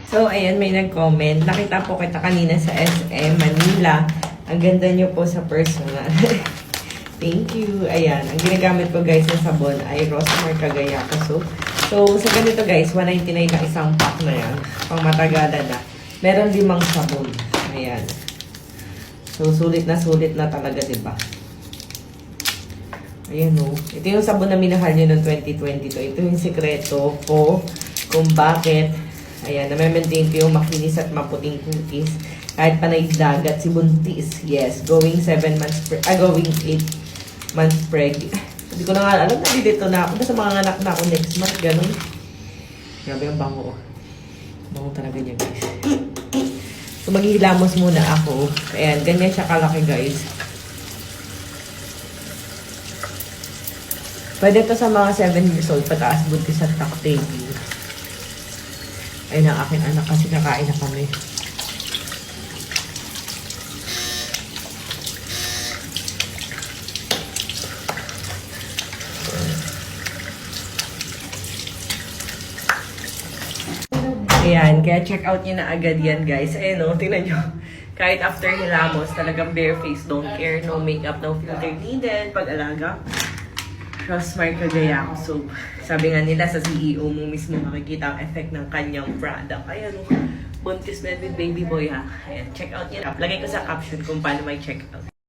So, ayan, may nag-comment. Nakita po kita kanina sa SM Manila. Ang ganda niyo po sa personal. Thank you. Ayan, ang ginagamit ko guys ng sabon ay Rosemary Cagayaco soap. So, sa ganito guys, 199 na isang pack na yan. Pang matagalan na. Meron 5 sabon. Ayan. So, sulit na talaga, diba? Ayan o. Ito yung sabon na minahal nyo noong 2022. Ito yung sekreto ko kung bakit. Ayan, na-maintain ko yung makinis at maputing kutis. Kahit panay dagat, si Buntis. Yes, going 7 months, going 8 months pregnant. Hindi ko na nga alam, nandito na ako. Basta mga anak na ako next month, ganun. Grabe ang bango. Bango talaga niya, guys. So, maghihilamos muna ako. Ayan, ganyan siya kalaki, guys. Pwede to sa mga 7 years old, pataas buntis at lactating. Ayun ang aking anak kasi nakain na kami. Ayan, kaya check out nyo na agad yan guys. Ayan o, tingnan nyo. Kahit after hilamos, talagang bare face, don't care, no makeup, no filter needed. Pag-alaga, Rosemary Cagayaco soap. Sabi nga nila sa CEO mo mismo makikita ang effect ng kanyang product. Ayan o, buntis med with baby boy ha. Ayan, check out nyo. Lagay ko sa caption kung paano may check out.